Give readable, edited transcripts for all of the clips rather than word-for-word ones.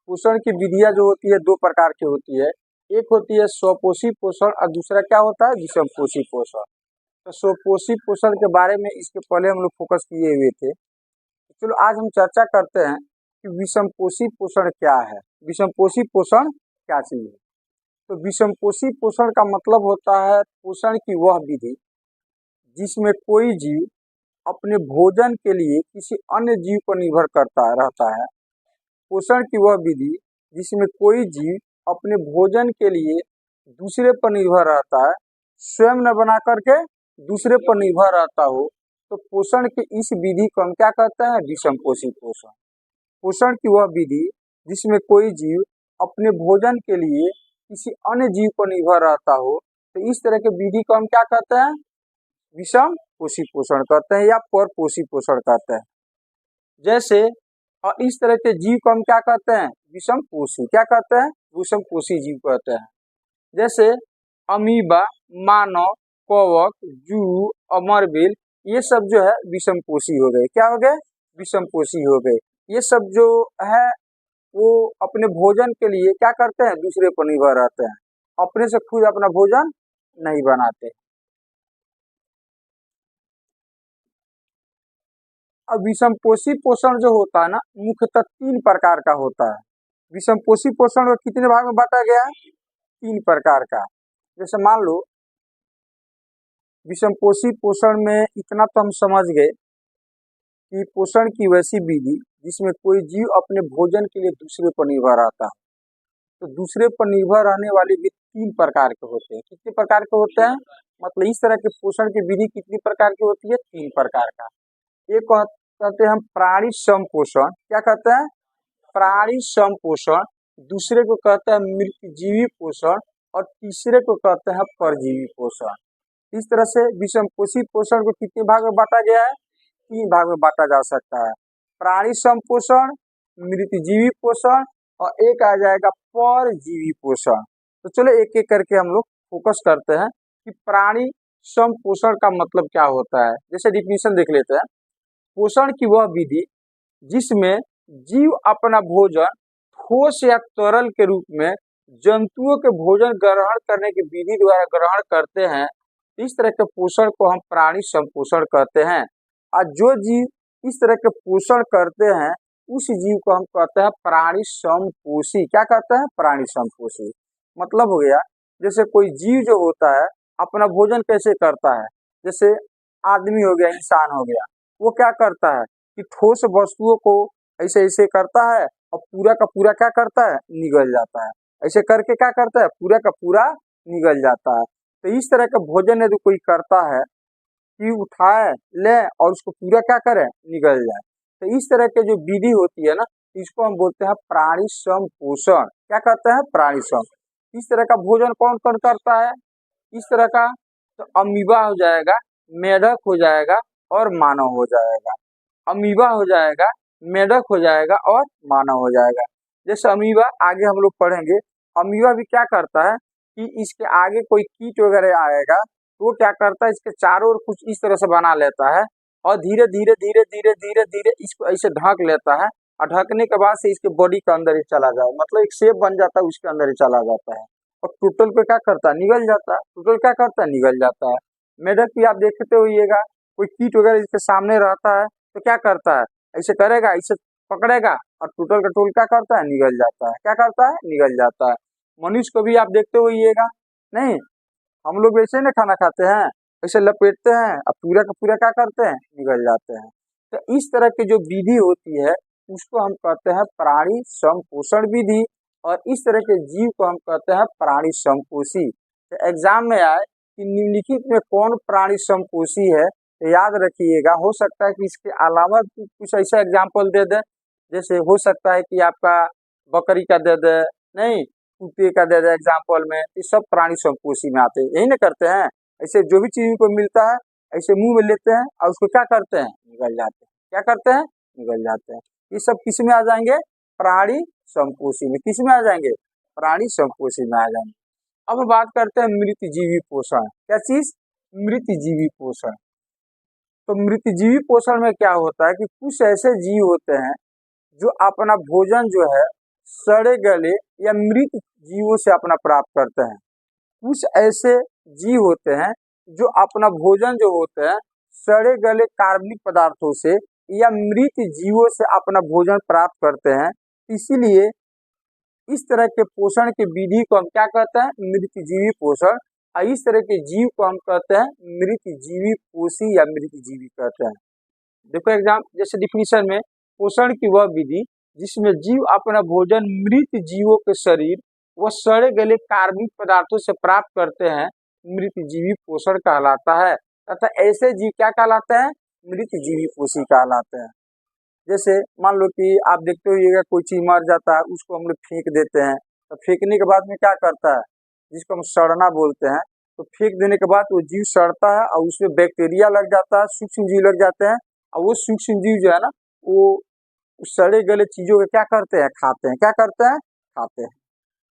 पोषण की विधियां जो होती है दो प्रकार की होती है। एक होती है स्वपोषी पोषण और दूसरा क्या होता है विषमपोषी पोषण। तो स्वपोषी पोषण के बारे में इसके पहले हम लोग फोकस किए हुए थे। चलो आज हम चर्चा करते हैं कि विषमपोषी पोषण क्या है, विषमपोषी पोषण क्या चीज है। तो विषमपोषी पोषण का मतलब होता है पोषण की वह विधि जिसमें कोई जीव अपने भोजन के लिए किसी अन्य जीव पर निर्भर करता रहता है। पोषण की वह विधि जिसमें कोई जीव अपने भोजन के लिए दूसरे पर निर्भर रहता है, स्वयं न बना करके दूसरे पर निर्भर रहता हो, तो पोषण की इस विधि को हम क्या कहते हैं विषमपोषी पोषण। पोषण की वह विधि जिसमें कोई जीव अपने भोजन के लिए किसी अन्य जीव पर निर्भर रहता हो, तो इस तरह के विधि को हम क्या कहते हैं विषमपोषी पोषण कहते हैं या परपोषी पोषण कहते हैं। जैसे और इस तरह के जीव को हम क्या कहते हैं विषमपोषी, क्या कहते हैं विषमपोषी जीव कहते हैं। जैसे अमीबा, मानव, कवक, जू, अमरबेल, ये सब जो है विषमपोषी हो गए। क्या हो गए विषमपोषी हो गए। ये सब जो है वो अपने भोजन के लिए क्या करते हैं दूसरे पर निर्भर रहते हैं, अपने से खुद अपना भोजन नहीं बनाते। अब विषमपोषी पोषण जो होता है ना मुख्यतः तीन प्रकार का होता है। विषमपोषी पोषण को कितने भाग में बांटा गया है तीन प्रकार का। जैसे मान लो विषमपोषी पोषण में इतना तो हम समझ गए कि पोषण की वैसी विधि जिसमें कोई जीव अपने भोजन के लिए दूसरे पर निर्भर रहता है। तो दूसरे पर निर्भर रहने वाले भी तीन प्रकार के होते हैं। कितने प्रकार के होते हैं मतलब इस तरह के पोषण की विधि कितनी प्रकार की होती है तीन प्रकार का। एक कहते हैं हम प्राणी संपोषण, क्या कहते हैं प्राणी संपोषण, दूसरे को कहते हैं मृतजीवी पोषण और तीसरे को कहते हैं परजीवी पोषण। इस तरह से विषमपोषी पोषण को कितने भाग में बांटा गया है तीन भाग में बांटा जा सकता है, प्राणी संपोषण, मृतजीवी पोषण और एक आ जाएगा परजीवी पोषण। तो चलो एक एक करके हम लोग फोकस करते हैं कि प्राणी संपोषण का मतलब क्या होता है। जैसे डिफिनीशन देख लेते हैं। पोषण की वह विधि जिसमें जीव अपना भोजन ठोस या तरल के रूप में जंतुओं के भोजन ग्रहण करने की विधि द्वारा ग्रहण करते हैं, इस तरह के पोषण को हम प्राणी संपोषण कहते हैं। और जो जीव इस तरह के पोषण करते हैं उस जीव को हम कहते हैं प्राणी संपोषी। क्या कहते हैं प्राणी संपोषी। मतलब हो गया जैसे कोई जीव जो होता है अपना भोजन कैसे करता है, जैसे आदमी हो गया, इंसान हो गया, वो क्या करता है कि ठोस वस्तुओं को ऐसे ऐसे करता है और पूरा का पूरा क्या करता है निगल जाता है। ऐसे करके क्या करता है पूरा का पूरा निगल जाता है। तो इस तरह का भोजन यदि कोई करता है कि उठाए ले और उसको पूरा क्या करे निगल जाए, तो इस तरह के जो विधि होती है ना इसको हम बोलते हैं प्राणी संपोषण। क्या कहते हैं प्राणी सम। इस तरह का भोजन कौन कौन करता है इस तरह का, तो अमीबा हो जाएगा, मेढक हो जाएगा और मानव हो जाएगा। अमीबा हो जाएगा, मेढक हो जाएगा और मानव हो जाएगा। जैसे अमीबा आगे हम लोग पढ़ेंगे, अमीबा भी क्या करता है कि इसके आगे कोई कीट वगैरह आएगा तो वो क्या करता है इसके चारों ओर कुछ इस तरह से बना लेता है और धीरे धीरे धीरे धीरे धीरे धीरे इसको ऐसे ढक लेता है और ढकने के बाद से इसके बॉडी के अंदर ही चला जाए, मतलब एक शेप बन जाता है उसके अंदर ही चला जाता है और टोटल पे क्या करता है निगल जाता है। टोटल क्या करता है निगल जाता है। मेढक भी आप देखते होइएगा कोई कीट वगैरह इसके सामने रहता है तो क्या करता है ऐसे करेगा, ऐसे पकड़ेगा और टोटल का टोटल क्या करता है निगल जाता है। क्या करता है निगल जाता है। मनुष्य को भी आप देखते होइएगा, नहीं हम लोग वैसे ना खाना खाते हैं ऐसे लपेटते हैं और पूरा का पूरा क्या करते हैं निगल जाते हैं। तो इस तरह की जो विधि होती है उसको हम कहते हैं प्राणी संपोषण विधि और इस तरह के जीव को हम कहते हैं प्राणी संपोषी। तो एग्जाम में आए कि निम्नलिखित में कौन प्राणी संपोषी है, तो याद रखिएगा हो सकता है कि इसके अलावा कुछ ऐसा एग्जाम्पल दे दे, जैसे हो सकता है कि आपका बकरी का दे दे, नहीं कुत्ते का दे दे एग्जाम्पल में, ये सब प्राणी संपोषी में आते हैं। यही ना करते हैं, ऐसे जो भी चीज को मिलता है ऐसे मुंह में लेते हैं और उसको क्या करते हैं निगल जाते हैं। क्या करते हैं निगल जाते हैं। ये सब किस में आ जाएंगे प्राणी संपोषी में। किस में आ जाएंगे प्राणी संपोषी में आ जाएंगे। अब बात करते हैं मृतजीवी पोषण। क्या चीज मृतजीवी पोषण। तो मृतजीवी पोषण में क्या होता है कि कुछ ऐसे जीव होते हैं जो अपना भोजन जो है सड़े गले या मृत जीवों से अपना प्राप्त करते हैं। कुछ ऐसे जीव होते हैं जो अपना भोजन जो होते हैं सड़े गले कार्बनिक पदार्थों से या मृत जीवों से अपना भोजन प्राप्त करते हैं। इसीलिए इस तरह के पोषण की विधि को हम क्या कहते हैं? मृतजीवी पोषण। और इस तरह के जीव को हम कहते हैं मृतजीवी पोषी या मृतजीवी कहते हैं। देखो एग्जाम जैसे डिफिनीशन में, पोषण की वह विधि जिसमें जीव अपना भोजन मृत जीवों के शरीर व सड़े गले कार्बनिक पदार्थों से प्राप्त करते हैं, मृतजीवी पोषण कहलाता है। तथा ऐसे जीव क्या कहलाते हैं? मृतजीवी पोषी कहलाते हैं। जैसे मान लो कि आप देखते होइएगा कोई चीज मर जाता है, उसको हम लोग फेंक देते हैं, तो फेंकने के बाद में क्या करता है, जिसको हम सड़ना बोलते हैं, तो फेंक देने के बाद वो जीव सड़ता है और उसमें बैक्टीरिया लग जाता है, सूक्ष्म जीव लग जाते हैं, और वो सूक्ष्म जीव जो है ना, वो सड़े गले चीजों को क्या करते हैं? खाते हैं। क्या करते हैं? खाते हैं।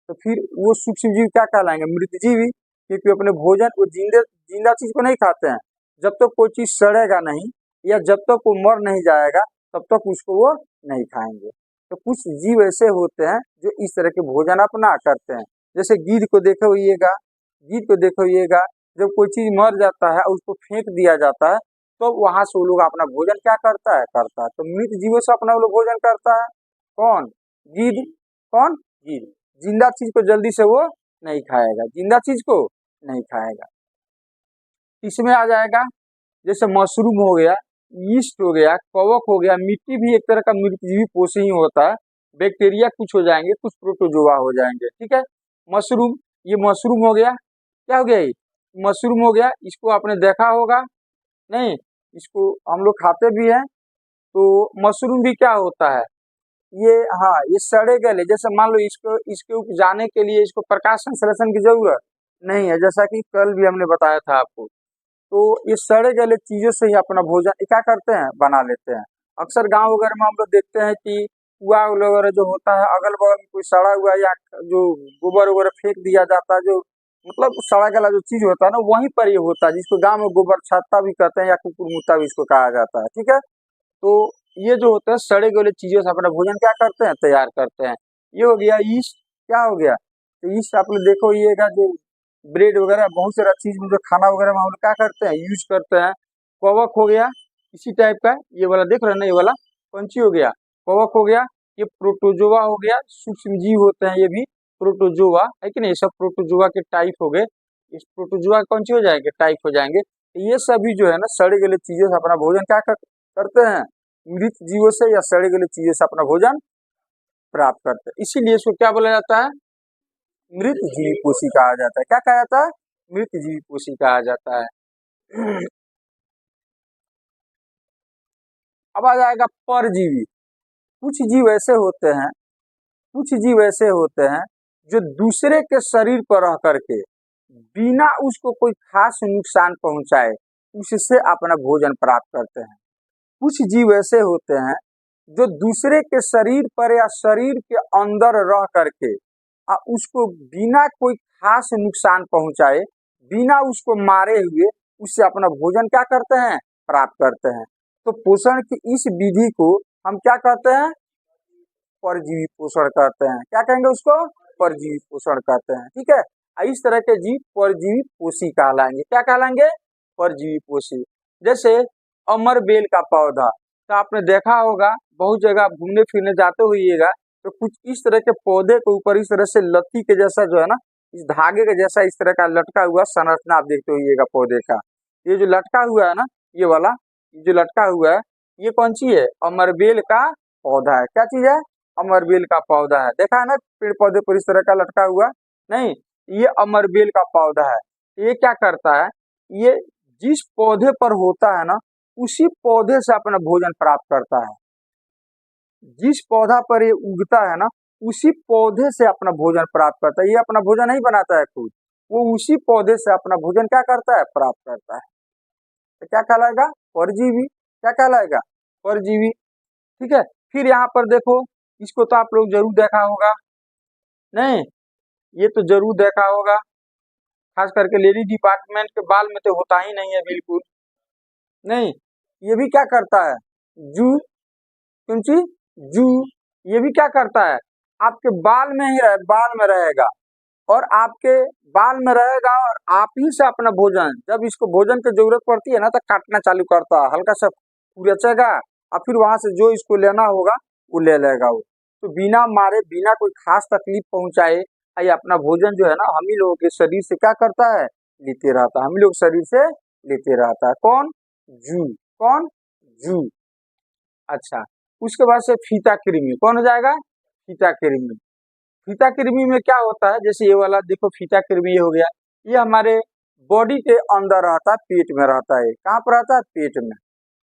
तो फिर वो सूक्ष्म जीव क्या कहलाएंगे? मृतजीवी, क्योंकि अपने भोजन वो जिंदा चीज को नहीं खाते हैं। जब तक कोई चीज सड़ेगा नहीं या जब तक वो मर नहीं जाएगा तब तक उसको वो नहीं खाएंगे। तो कुछ जीव ऐसे होते हैं जो इस तरह के भोजन अपना करते हैं। जैसे गिद्ध को देखो होइएगा, जब कोई चीज मर जाता है और उसको फेंक दिया जाता है तो वहां से वो लोग अपना भोजन क्या करता है? तो मृत जीवों से अपना वो लोग भोजन करता है। कौन? गिद्ध। कौन? गिद्ध। जिंदा चीज को जल्दी से वो नहीं खाएगा, जिंदा चीज को नहीं खाएगा। इसमें आ जाएगा जैसे मशरूम हो गया, यीस्ट हो गया, कवक हो गया, मिट्टी भी एक तरह का मृतजीवी पोषी ही होता है। बैक्टीरिया कुछ हो जाएंगे, कुछ प्रोटोजोआ हो जाएंगे। ठीक है, मशरूम, ये मशरूम हो गया। क्या हो गया? ये मशरूम हो गया। इसको आपने देखा होगा नहीं? इसको हम लोग खाते भी हैं। तो मशरूम भी क्या होता है? ये, हाँ, ये सड़े गले, जैसे मान लो इसको इसके उपजाने के लिए इसको प्रकाश संश्लेषण की जरूरत नहीं है, जैसा कि कल भी हमने बताया था आपको। तो ये सड़े गले चीजों से ही अपना भोजन क्या करते हैं? बना लेते हैं। अक्सर गांव वगैरह में हम लोग देखते हैं कि कुआ वगैरह जो होता है, अगल बगल में कोई सड़ा हुआ या जो गोबर वगैरह फेंक दिया जाता है, जो मतलब सड़ा गला जो चीज होता है ना, वहीं पर ये होता है, जिसको गांव में गोबर छत्ता भी कहते हैं या कुकुर मुत्ता भी इसको कहा जाता है। ठीक है, तो ये जो होता है सड़े गले चीजों से अपना भोजन क्या करते हैं? तैयार करते हैं। ये हो गया ईस्ट। क्या हो गया? तो ईस्ट आप लोग देखो येगा जो ब्रेड वगैरह बहुत सारा चीज में जो खाना वगैरह में हम लोग क्या करते हैं? यूज करते हैं। कवक हो गया इसी टाइप का, ये वाला देख रहे हैं ना, ये वाला पंछी हो गया, कवक हो गया। ये प्रोटोजोआ हो गया, सूक्ष्म जीव होते हैं ये भी प्रोटोजोआ, है कि नहीं? सब प्रोटोजोआ के टाइप हो गए। इस प्रोटोजोआ कौन सी हो जाएंगे? टाइप हो जाएंगे। तो ये सभी जो है ना सड़े गले चीजों से अपना भोजन क्या करते हैं? मृत जीवों से या सड़े गले चीजों से अपना भोजन प्राप्त करते हैं। इसीलिए इसको क्या बोला जाता है? मृत जीवी पोषी कहा जाता है। क्या कहा जाता है? मृत जीवी पोषी कहा जाता है। अब आ जाएगा परजीवी। कुछ जीव ऐसे होते हैं जो दूसरे के शरीर पर रह करके बिना उसको कोई खास नुकसान पहुंचाए उससे अपना भोजन प्राप्त करते हैं। कुछ जीव ऐसे होते हैं जो दूसरे के शरीर पर या शरीर के अंदर रह करके उसको बिना कोई खास नुकसान पहुंचाए, बिना उसको मारे हुए उससे अपना भोजन क्या करते हैं? प्राप्त करते हैं। तो पोषण की इस विधि को हम क्या कहते हैं? परजीवी पोषण कहते हैं। क्या कहेंगे उसको? परजीवी पोषण कहते हैं। ठीक है, इस तरह के जीव परजीवी पोषी कहलाएंगे। क्या कहलाएंगे? परजीवी पोषी। जैसे अमर बेल का पौधा, तो आपने देखा होगा बहुत जगह घूमने फिरने जाते होइएगा, तो कुछ इस तरह के पौधे के ऊपर इस तरह से लत्ती के जैसा जो है ना, इस धागे के जैसा इस तरह का लटका हुआ संरचना आप देखते होइएगा पौधे का। ये जो लटका हुआ है ना, ये वाला जो लटका हुआ है, ये कौन सी है? अमरबेल का पौधा है। क्या चीज है? अमरबेल का पौधा है। देखा है ना पेड़ पौधे पर इस तरह का लटका हुआ? नहीं, ये अमरबेल का पौधा है। ये क्या करता है? ये जिस पौधे पर होता है ना, उसी पौधे से अपना भोजन प्राप्त करता है। जिस पौधा पर ये उगता है ना, उसी पौधे से अपना भोजन प्राप्त करता है। ये अपना भोजन नहीं बनाता है खुद, वो उसी पौधे से अपना भोजन क्या करता है? प्राप्त करता है। तो क्या कहलाएगा? परजीवी। क्या कहलाएगा? परजीवी। ठीक है, फिर यहाँ पर देखो, इसको तो आप लोग जरूर देखा होगा, नहीं? ये तो जरूर देखा होगा, खास करके लेडी डिपार्टमेंट के बाल में तो होता ही नहीं है बिल्कुल, नहीं? ये भी क्या करता है? जू। कौन सी? जू। ये भी क्या करता है? आपके बाल में ही बाल में रहेगा और आपके बाल में रहेगा और आप ही से अपना भोजन, जब इसको भोजन की जरूरत पड़ती है ना तो काटना चालू करता है, हल्का सा कुरेचेगा और फिर वहां से जो इसको लेना होगा वो ले लेगा वो। तो बिना मारे, बिना कोई खास तकलीफ पहुंचाए ये अपना भोजन जो है ना हम ही लोगों के शरीर से क्या करता है, लेते रहता है, हम ही लोग शरीर से लेते रहता है। कौन? जू। कौन? जू। अच्छा, उसके बाद से फीता कृमि। कौन हो जाएगा? फीता कृमि। फीता कृमि में क्या होता है, जैसे ये वाला देखो फीता कृमि ये हो गया, ये हमारे बॉडी के अंदर रहता है, पेट में रहता है। कहाँ पर रहता है? पेट में।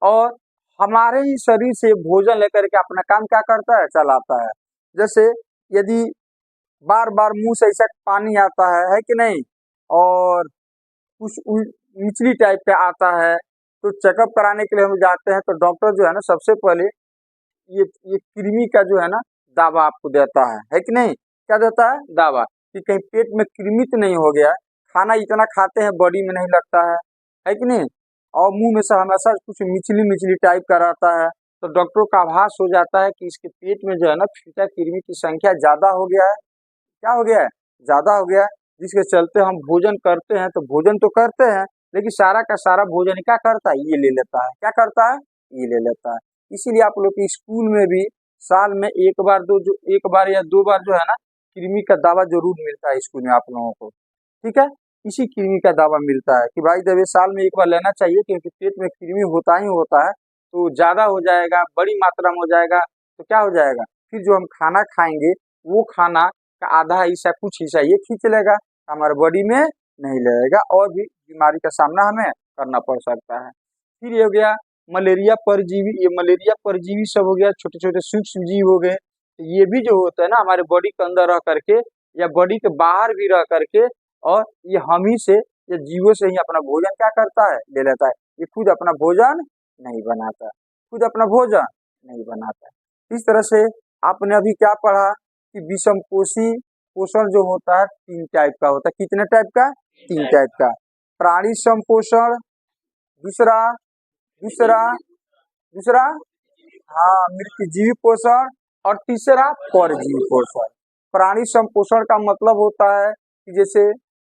और हमारे ही शरीर से भोजन लेकर के अपना काम क्या करता है, चलाता है। जैसे यदि बार बार मुंह से ऐसा पानी आता है कि नहीं, और कुछ निचली टाइप का आता है, तो चेकअप कराने के लिए हम जाते हैं तो डॉक्टर जो है ना सबसे पहले ये कृमि का जो है ना दावा आपको देता है कि नहीं? क्या देता है? दावा, कि कहीं पेट में कृमि तो नहीं हो गया। खाना इतना खाते हैं बॉडी में नहीं लगता है कि नहीं? और मुंह में से हमेशा कुछ मिचली मिचली टाइप का रहता है, तो डॉक्टरों का आभास हो जाता है कि इसके पेट में जो है ना फीता कृमि की संख्या ज्यादा हो गया है। क्या हो गया है? ज्यादा हो गया है, जिसके चलते हम भोजन करते हैं तो भोजन तो करते हैं लेकिन सारा का सारा भोजन क्या करता है, ये ले लेता है। क्या करता है? ये ले लेता है। इसीलिए आप लोग के स्कूल में भी साल में एक बार या दो बार जो है ना कृमि का दावा जरूर मिलता है स्कूल में आप लोगों को। ठीक है, इसी कृमि का दावा मिलता है कि भाई जब ये साल में एक बार लेना चाहिए, क्योंकि पेट में कृमि होता ही होता है, तो ज्यादा हो जाएगा, बड़ी मात्रा में हो जाएगा तो क्या हो जाएगा, फिर जो हम खाना खाएंगे वो खाना का आधा हिस्सा, कुछ हिस्सा ये खींच लेगा, हमारे बॉडी में नहीं लगेगा और भी बीमारी का सामना हमें करना पड़ सकता है। फिर ये हो गया मलेरिया परजीवी। ये मलेरिया परजीवी सब हो गया, छोटे छोटे सूक्ष्म जीव हो गए। तो ये भी जो होता है ना हमारे बॉडी के अंदर रह करके या बॉडी के बाहर भी रह करके, और ये हम ही से या जीवों से ही अपना भोजन क्या करता है, ले लेता है। ये खुद अपना भोजन नहीं बनाता, खुद अपना भोजन नहीं बनाता। इस तरह से आपने अभी क्या पढ़ा कि विषमपोषी पोषण जो होता है तीन टाइप का होता है। कितने टाइप का? तीन टाइप का। प्राणी संपोषण, दूसरा दूसरा दूसरा हाँ मृतजीवी पोषण, और तीसरा परजीवी पोषण। प्राणी संपोषण का मतलब होता है कि जैसे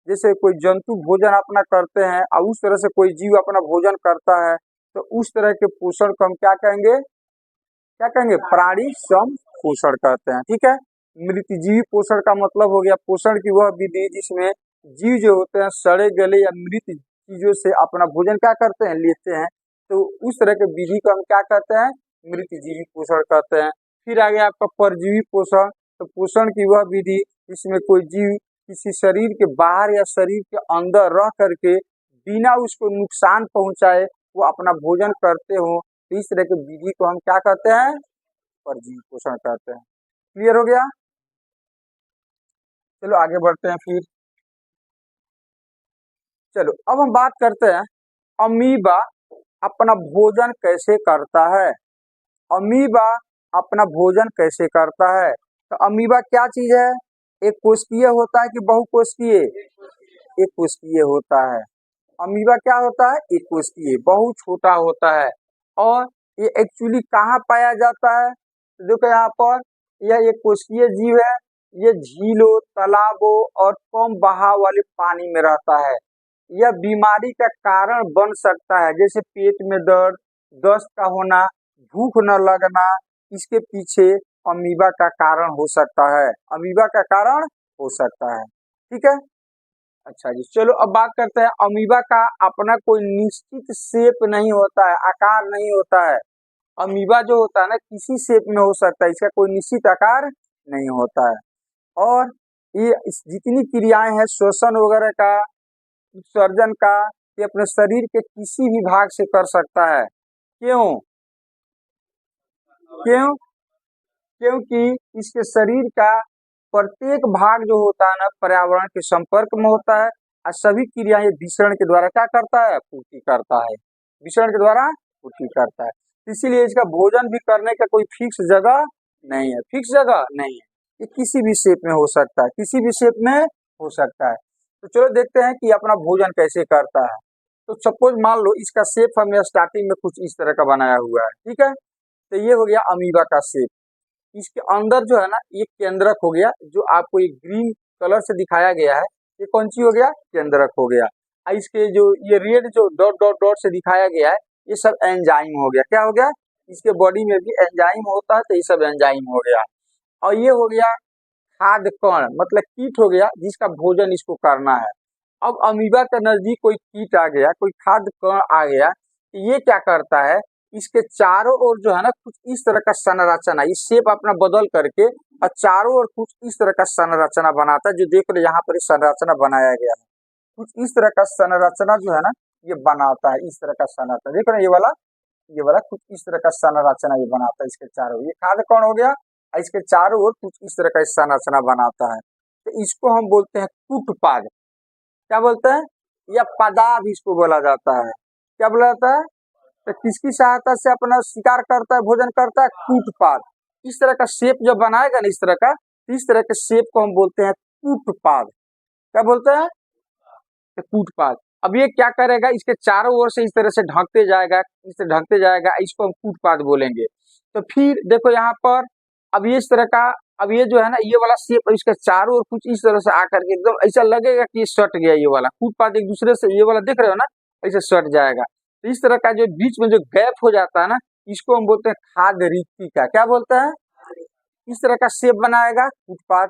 जैसे कोई जंतु भोजन अपना करते हैं और उस तरह से कोई जीव अपना भोजन करता है, तो उस तरह के पोषण को हम क्या कहेंगे? क्या कहेंगे? प्राणी संपोषण कहते हैं। ठीक है। मृतजीवी पोषण का मतलब हो गया पोषण की वह विधि जिसमें जीव जो होते हैं सड़े गले या मृत चीजों से अपना भोजन क्या करते हैं, लेते हैं। तो उस तरह के विधि को हम क्या कहते हैं? मृतजीवी पोषण कहते हैं। फिर आ गया आपका परजीवी पोषण। तो पोषण की वह विधि जिसमें कोई जीव किसी शरीर के बाहर या शरीर के अंदर रह करके बिना उसको नुकसान पहुंचाए वो अपना भोजन करते हो, तो इस तरह की विधि को हम क्या कहते हैं? परजीवी पोषण कहते हैं। क्लियर हो गया? चलो आगे बढ़ते हैं फिर। चलो अब हम बात करते हैं अमीबा अपना भोजन कैसे करता है। अमीबा अपना भोजन कैसे करता है? तो अमीबा क्या चीज है? एक कोशिकीय होता है कि बहुकोशिकीय? एक कोशिकीय होता है। अमीबा क्या होता है? एक कोशिकीय, बहुत छोटा होता है। और ये एक्चुअली कहाँ पाया जाता है? तो देखो यहाँ पर यह एक कोशिकीय जीव है। ये झीलों, तालाबों और कम बहाव वाले पानी में रहता है। यह बीमारी का कारण बन सकता है, जैसे पेट में दर्द, दस्त का होना, भूख न लगना, इसके पीछे अमीबा का कारण हो सकता है। अमीबा का कारण हो सकता है। ठीक है। अच्छा जी, चलो अब बात करते हैं अमीबा का अपना कोई निश्चित शेप नहीं होता है, आकार नहीं होता है। अमीबा जो होता है ना किसी शेप में हो सकता है, इसका कोई निश्चित आकार नहीं होता है। और ये जितनी क्रियाएं हैं श्वसन वगैरह का, उत्सर्जन का, ये अपने शरीर के किसी भी भाग से कर सकता है। क्यों? क्यों? क्योंकि इसके शरीर का प्रत्येक भाग जो होता है ना पर्यावरण के संपर्क में होता है, और सभी क्रियाएं विसरण के द्वारा क्या करता है? पूर्ति करता है। विसरण के द्वारा पूर्ति करता है। इसीलिए इसका भोजन भी करने का कोई फिक्स जगह नहीं है। फिक्स जगह नहीं है, ये किसी भी शेप में हो सकता है, किसी भी शेप में हो सकता है। तो चलो देखते हैं कि अपना भोजन कैसे करता है। तो सपोज मान लो इसका शेप हमने स्टार्टिंग में कुछ इस तरह का बनाया हुआ है। ठीक है। तो ये हो गया अमीबा का शेप। इसके अंदर जो है ना ये केंद्रक हो गया, जो आपको ये ग्रीन कलर से दिखाया गया है, ये कौन सी हो गया, केंद्रक हो गया। इसके जो ये रेड जो डॉट डॉट डॉट से दिखाया गया है, ये सब एंजाइम हो गया। क्या हो गया, इसके बॉडी में भी एंजाइम होता है, तो ये सब एंजाइम हो गया। और ये हो गया खाद्य कण, मतलब कीट हो गया जिसका भोजन इसको करना है। अब अमीबा के नजदीक कोई कीट आ गया, कोई खाद्य कण आ गया, तो ये क्या करता है, इसके चारों ओर जो है ना कुछ इस तरह का संरचना, इस शेप अपना बदल करके और चारों ओर कुछ इस तरह का संरचना बनाता है। जो देख रहे यहाँ पर संरचना बनाया गया है, कुछ इस तरह का संरचना जो है ना ये बनाता है, इस तरह का संरचना देख रहे हैं, ये वाला कुछ इस तरह का संरचना ये बनाता है इसके चारों। ये खाद्य कण हो गया, इसके चारों ओर कुछ इस तरह का संरचना बनाता है, तो इसको हम बोलते हैं कूटपाद। क्या बोलते हैं, या पदार्थ इसको बोला जाता है। क्या बोला जाता है, तो किसकी सहायता से अपना शिकार करता है, भोजन करता है, कूटपाद। इस तरह का शेप जब बनाएगा ना, इस तरह के शेप को हम बोलते हैं कूटपाद। क्या बोलते हैं, तो कूटपाद। अब ये क्या करेगा, इसके चारों ओर से इस तरह से ढकते जाएगा, इससे ढकते जाएगा, इसको हम कूटपाद बोलेंगे। तो फिर देखो यहाँ पर, अब ये इस तरह का, अब ये जो है ना ये वाला शेप इसके चारों ओर कुछ इस तरह से आकर के एकदम ऐसा लगेगा कि ये सट गया, ये वाला कूटपाद एक दूसरे से, ये वाला देख रहे हो ना, ऐसे सट जाएगा। तो इस तरह का जो बीच में जो गैप हो जाता है ना, इसको हम बोलते हैं खाद्य रिक्तिका। क्या बोलते हैं, इस तरह का शेप बनाएगा कूटपाद।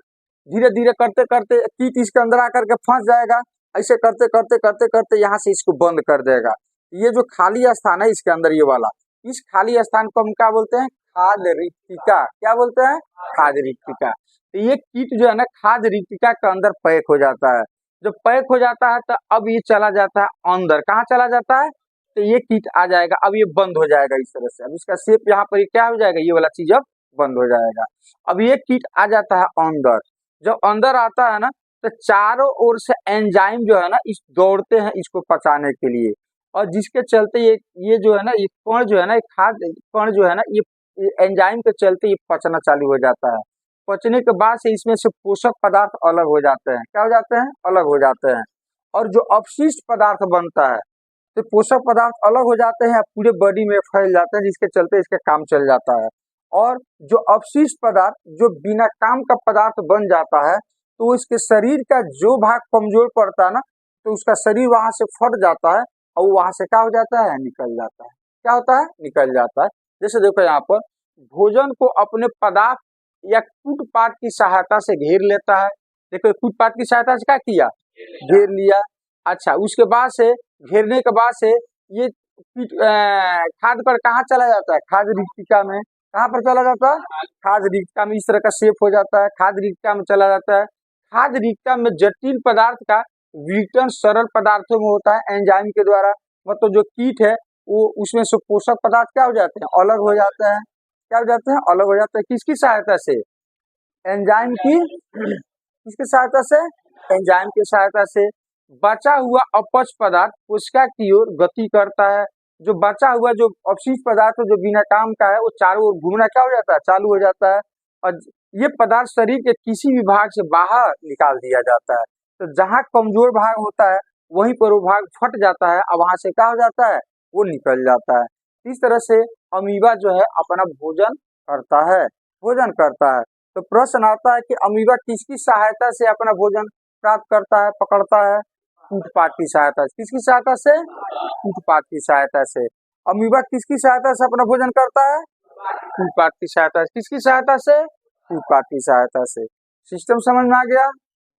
धीरे धीरे करते करते कीट इसके अंदर आकर के फंस जाएगा, ऐसे करते करते करते करते यहाँ से इसको बंद कर देगा। ये जो खाली स्थान है इसके अंदर, ये वाला, इस खाली स्थान को हम क्या बोलते हैं, खाद्य रिक्तिका। क्या बोलते हैं, खाद्य रिक्तिका। तो ये कीट जो है ना खाद्य रिक्तिका के अंदर पैक हो जाता है। जब पैक हो जाता है तो अब ये चला जाता है अंदर, कहाँ चला जाता है, तो ये कीट आ जाएगा, अब ये बंद हो जाएगा इस तरह से। अब इसका शेप यहाँ पर क्या हो जाएगा, ये वाला चीज अब बंद हो जाएगा। अब ये कीट आ जाता है अंदर, जब अंदर आता है ना तो चारों ओर से एंजाइम जो है ना इस दौड़ते हैं इसको पचाने के लिए, और जिसके चलते ये जो है ना ये कण जो है ना, खाद्य कण जो है ना, ये एंजाइम के चलते ये पचना चालू हो जाता है। पचने के बाद से इसमें से पोषक पदार्थ अलग हो जाते हैं। क्या हो जाते हैं, अलग हो जाते हैं। और जो अपशिष्ट पदार्थ बनता है, तो पोषक पदार्थ अलग हो जाते हैं, पूरे बॉडी में फैल जाते हैं, जिसके चलते इसके काम चल जाता है। और जो अपशिष्ट पदार्थ जो बिना काम का पदार्थ बन जाता है, तो इसके शरीर का जो भाग कमजोर पड़ता है ना, तो उसका शरीर वहां से फट जाता है और वहां से क्या हो जाता है, निकल जाता है। क्या होता है, निकल जाता है। जैसे देखो यहाँ पर भोजन को अपने पदार्थ या कूटपाद की सहायता से घेर लेता है। देखो कूटपाद की सहायता से क्या किया, घेर लिया। अच्छा, उसके बाद से घेरने के बाद से ये खाद्य पर कहाँ चला जाता है, खाद्य रिक्तिका में। कहाँ पर चला जाता है, खाद्य रिक्तिका में। इस तरह का शेप हो जाता है, खाद्य रिक्तिका में चला जाता है। खाद्य रिक्तिका में जटिल पदार्थ का विघटन सरल पदार्थों में होता है एंजाइम के द्वारा। मतलब जो कीट है वो उसमें से पोषक पदार्थ क्या हो जाते हैं, अलग हो जाते हैं। क्या हो जाते हैं, अलग हो जाते हैं। किसकी सहायता से, एंजाइम की, किसकी सहायता से, एंजाइम की सहायता से। बचा हुआ अपच पदार्थ कोशिका की ओर गति करता है। जो बचा हुआ जो अपशिष्ट पदार्थ है जो बिना काम का है, वो चारों ओर घूमना क्या हो जाता है, चालू हो जाता है। और ये पदार्थ शरीर के किसी भी भाग से बाहर निकाल दिया जाता है। तो जहाँ कमजोर भाग होता है वहीं पर वो भाग फट जाता है और वहां से क्या हो जाता है, वो निकल जाता है। इस तरह से अमीबा जो है अपना भोजन करता है, भोजन करता है। तो प्रश्न आता है कि अमीबा किसकी सहायता से अपना भोजन प्राप्त करता है, पकड़ता है, कूटपाद की सहायता से। किसकी सहायता से, कूटपाद की सहायता से। अमीबा किसकी सहायता से अपना भोजन करता है, कूटपाद की सहायता से। किसकी सहायता से, कूटपाद की सहायता से। सिस्टम समझ में आ गया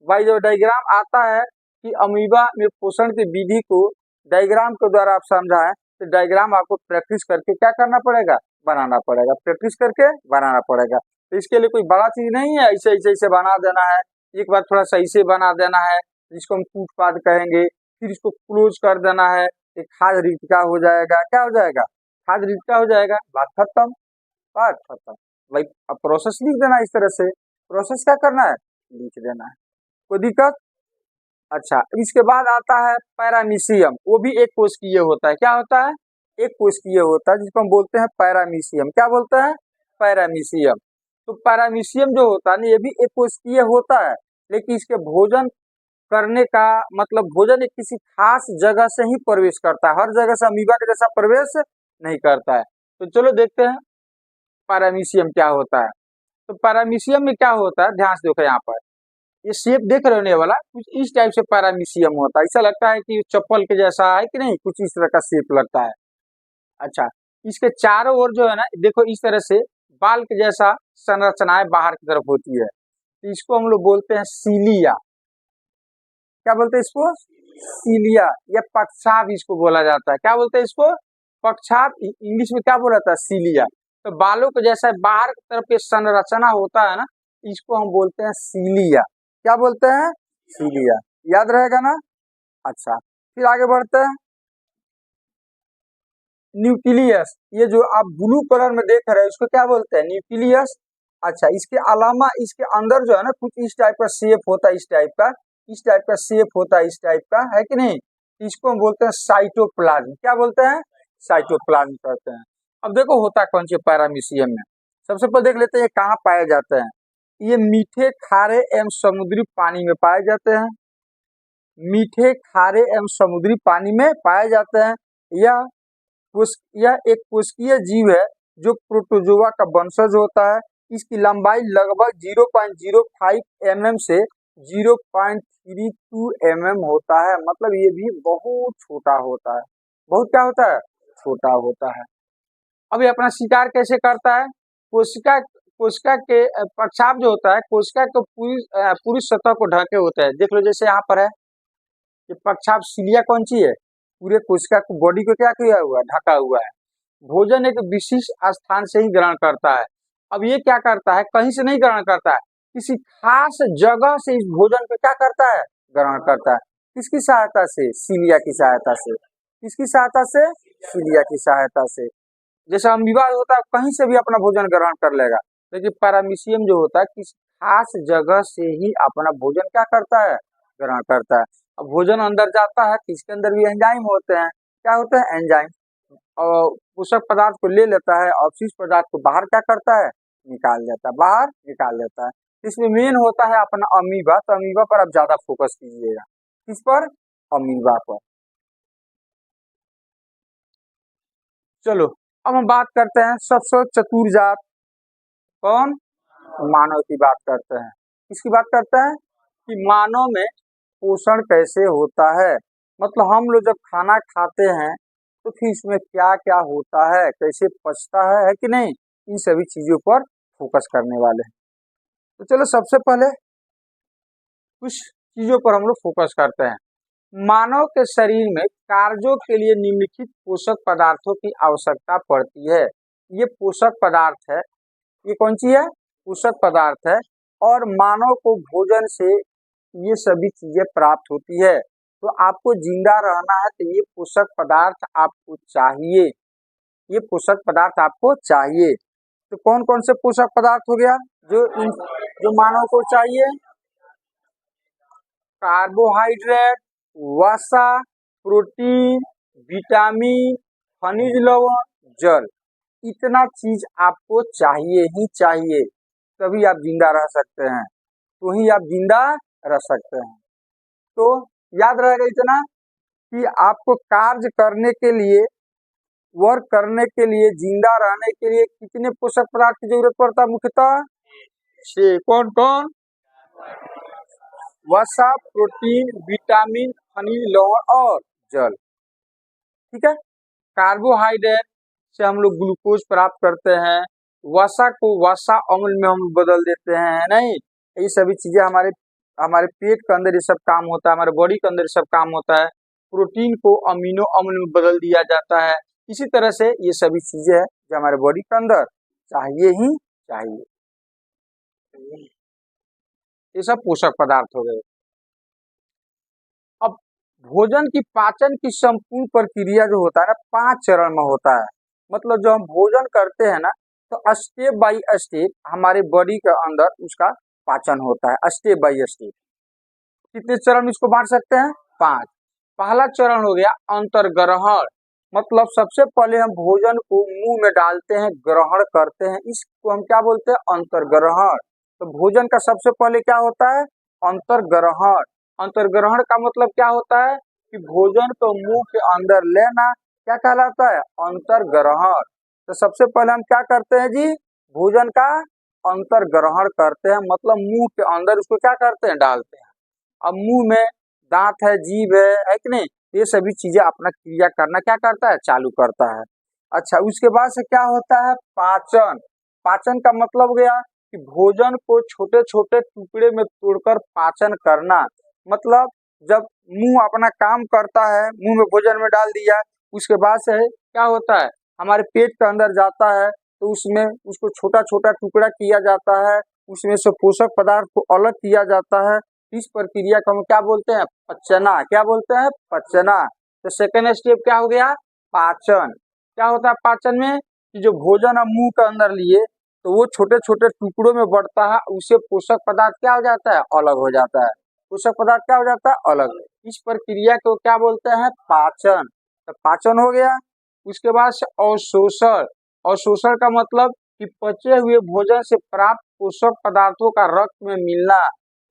भाई। जो डायग्राम आता है कि अमीबा में पोषण की विधि को डायग्राम के द्वारा आप समझाएं, तो डायग्राम आपको प्रैक्टिस करके क्या करना पड़ेगा, बनाना पड़ेगा, प्रैक्टिस करके बनाना पड़ेगा। तो इसके लिए कोई बड़ा चीज नहीं है, ऐसे ऐसे ऐसे बना देना है, एक बार थोड़ा सही से बना देना है, जिसको हम कूटपाद कहेंगे, फिर इसको क्लोज कर देना है, एक खाद्य रिक्तिका हो जाएगा। क्या हो जाएगा, खाद्य रिक्तिका हो जाएगा, बात खत्म, बात खत्म भाई। अब प्रोसेस लिख देना इस तरह से, प्रोसेस क्या करना है, लिख देना है, कोई दिक्कत। अच्छा, इसके बाद आता है पैरामीशियम, वो भी एक कोशिकीय होता है। क्या होता है, एक कोशिकीय होता है, जिसको हम बोलते हैं पैरामीशियम। क्या बोलते हैं, पैरामीशियम। तो पैरामीशियम जो होता है ये भी एक कोशिकीय होता है, लेकिन इसके भोजन करने का मतलब भोजन एक किसी खास जगह से ही प्रवेश करता है, हर जगह से अमीबा के जैसा प्रवेश नहीं करता है। तो चलो देखते हैं पैरामीशियम क्या होता है। तो पैरामीशियम में क्या होता है, ध्यान से देखो यहाँ पर ये शेप देख रहे हो ये वाला, कुछ इस टाइप से पैरामीशियम होता है। ऐसा लगता है कि चप्पल के जैसा है कि नहीं, कुछ इस तरह का शेप लगता है। अच्छा, इसके चारों ओर जो है ना देखो इस तरह से बाल के जैसा संरचनाएं बाहर की तरफ होती है, तो इसको हम लोग बोलते हैं सीलिया। क्या बोलते हैं इसको, सीलिया या पक्षाभ इसको बोला जाता है। क्या बोलते हैं इसको, पक्षाभ। इंग्लिश में क्या बोला जाता है, सीलिया। तो बालों के जैसा बाहर की तरफ के संरचना होता है ना, इसको हम बोलते हैं सीलिया। क्या बोलते हैं, सीलिया। याद रहेगा ना। अच्छा, फिर आगे बढ़ते हैं। न्यूक्लियस, ये जो आप ब्लू कलर में देख रहे हैं इसको क्या बोलते हैं, न्यूक्लियस। अच्छा, इसके अलावा इसके अंदर जो है ना कुछ इस टाइप का शेप होता है, इस टाइप का, इस टाइप का शेप होता है, इस टाइप का, है कि नहीं। इसको हम बोलते हैं साइटोप्लाज्म। क्या बोलते हैं, साइटोप्लाज्म कहते हैं। अब देखो होता कौन सी पैरामीशियम में, सबसे पहले देख लेते हैं ये कहाँ पाए जाते हैं। ये मीठे, खारे एवं समुद्री पानी में पाए जाते हैं। मीठे, खारे एवं समुद्री पानी में पाए जाते हैं। यह एक कोशिकीय जीव है जो प्रोटोजोआ का वंशज होता है। इसकी लंबाई लगभग 0.05 mm से 0.32 mm होता है। मतलब ये भी बहुत छोटा होता है, बहुत क्या होता है, छोटा होता है। अब ये अपना शिकार कैसे करता है, कोशिका कोशिका के पक्षाभ जो होता है कोशिका को पूरी सतह को ढके होता है। देख लो जैसे यहाँ पर है ये पक्षाभ, सीलिया कौन सी है, पूरे कोशिका को, बॉडी को क्या किया हुआ है, ढका हुआ है। भोजन एक विशिष्ट स्थान से ही ग्रहण करता है। अब ये क्या करता है, कहीं से नहीं ग्रहण करता है, किसी खास जगह से इस भोजन को क्या करता है, ग्रहण करता है। किसकी सहायता से, सीलिया की सहायता से। किसकी सहायता से, सीलिया की सहायता से। जैसे अमीबा होता है कहीं से भी अपना भोजन ग्रहण कर लेगा, लेकिन पैरामीशियम जो होता है किसी खास जगह से ही अपना भोजन क्या करता है, ग्रहण करता है। अब भोजन अंदर जाता है तो इसके अंदर भी एंजाइम होते हैं। क्या होते हैं, एंजाइम। और पोषक पदार्थ को ले लेता है, अवशिष्ट पदार्थ को बाहर क्या करता है, निकाल देता है, बाहर निकाल देता है। इसमें मेन होता है अपना अमीबा। तो अमीबा पर आप ज्यादा फोकस कीजिएगा, किस पर, अमीबा पर। चलो अब हम बात करते हैं सबसे चतुर जात, कौन, मानव की बात करते हैं। किसकी बात करते हैं, कि मानव में पोषण कैसे होता है। मतलब हम लोग जब खाना खाते हैं तो फिर इसमें क्या क्या होता है, कैसे पचता है कि नहीं, इन सभी चीजों पर फोकस करने वाले हैं। तो चलो सबसे पहले कुछ चीजों पर हम लोग फोकस करते हैं। मानव के शरीर में कार्यों के लिए निम्नलिखित पोषक पदार्थों की आवश्यकता पड़ती है। ये पोषक पदार्थ है, ये कौन सी है, पोषक पदार्थ है। और मानव को भोजन से ये सभी चीजें प्राप्त होती है। तो आपको जिंदा रहना है तो ये पोषक पदार्थ आपको चाहिए, ये पोषक पदार्थ आपको चाहिए। तो कौन कौन से पोषक पदार्थ हो गया जो मानव को चाहिए, कार्बोहाइड्रेट, वसा, प्रोटीन, विटामिन, खनिज लवण, जल। इतना चीज आपको चाहिए ही चाहिए, तभी आप जिंदा रह सकते हैं, तो ही आप जिंदा रह सकते हैं। तो याद रहेगा इतना कि आपको कार्य करने के लिए, वर्क करने के लिए, जिंदा रहने के लिए कितने पोषक पदार्थ की जरूरत पड़ता है, मुख्यतः 6। कौन कौन, वसा, प्रोटीन, विटामिन, खनिज लवण और जल। ठीक है। कार्बोहाइड्रेट से हम लोग ग्लूकोज प्राप्त करते हैं, वसा को वसा अम्ल में हम बदल देते हैं, नहीं, ये सभी चीजें हमारे हमारे पेट के अंदर ये सब काम होता है, हमारे बॉडी के अंदर ये सब काम होता है। प्रोटीन को अमीनो अम्ल में बदल दिया जाता है। इसी तरह से ये सभी चीजें हैं जो हमारे बॉडी के अंदर चाहिए ही चाहिए। ये सब पोषक पदार्थ हो गए। अब भोजन की पाचन की संपूर्ण प्रक्रिया जो होता है ना 5 चरण में होता है। मतलब जब हम भोजन करते हैं ना तो स्टेप बाय स्टेप हमारे बॉडी के अंदर उसका पाचन होता है, स्टेप बाय स्टेप। कितने चरण इसको बांट सकते हैं, 5। पहला चरण हो गया अंतर्ग्रहण। मतलब सबसे पहले हम भोजन को मुंह में डालते हैं, ग्रहण करते हैं, इसको हम क्या बोलते हैं, अंतर्ग्रहण। तो भोजन का सबसे पहले क्या होता है, अंतर्ग्रहण। अंतर्ग्रहण का मतलब क्या होता है कि भोजन को मुंह के अंदर लेना, क्या कहलाता है, अंतर्ग्रहण। तो सबसे पहले हम क्या करते हैं जी, भोजन का अंतर ग्रहण करते हैं, मतलब मुंह के अंदर उसको क्या करते हैं, डालते हैं। अब मुंह में दांत है, जीभ है कि नहीं, ये सभी चीजें अपना क्रिया करना क्या करता है, चालू करता है। अच्छा, उसके बाद से क्या होता है, पाचन। पाचन का मतलब हो गया कि भोजन को छोटे छोटे टुकड़े में तोड़कर पाचन करना। मतलब जब मुंह अपना काम करता है, मुंह में भोजन में डाल दिया, उसके बाद से क्या होता है, हमारे पेट के अंदर जाता है, तो उसमें उसको छोटा छोटा टुकड़ा किया जाता है, उसमें से पोषक पदार्थ को अलग किया जाता है। इस प्रक्रिया को हम क्या बोलते हैं, पचना। क्या बोलते हैं, पचना। तो सेकेंड स्टेप क्या हो गया, पाचन। क्या होता है पाचन में, कि जो भोजन हम मुंह के अंदर लिए, तो वो छोटे छोटे टुकड़ों में बढ़ता है, उससे पोषक पदार्थ क्या हो जाता है, अलग हो जाता है। पोषक पदार्थ क्या हो जाता है, अलग। इस प्रक्रिया को क्या बोलते हैं, पाचन। तो पाचन हो गया। उसके बाद से अवशोषण। अवशोषण का मतलब कि पचे हुए भोजन से प्राप्त पोषक पदार्थों का रक्त में मिलना।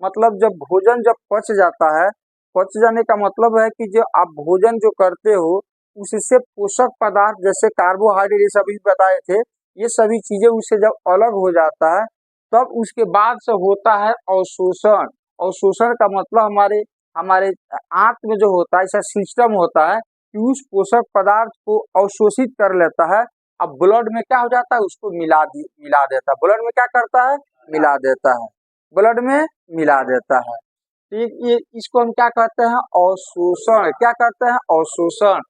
मतलब जब भोजन जब पच जाता है, पच जाने का मतलब है कि जो आप भोजन जो करते हो, उससे पोषक पदार्थ जैसे कार्बोहाइड्रेट, ये सभी बताए थे, ये सभी चीजें उससे जब अलग हो जाता है, तब उसके बाद से होता है अवशोषण। अवशोषण का मतलब हमारे हमारे आंत में जो होता है, ऐसा सिस्टम होता है कि उस पोषक पदार्थ को अवशोषित कर लेता है। अब ब्लड में क्या हो जाता है, उसको मिला देता है। ब्लड में क्या करता है, मिला देता है, ब्लड में मिला देता है। ठीक, ये इसको हम क्या कहते हैं, अवशोषण। क्या कहते हैं, अवशोषण।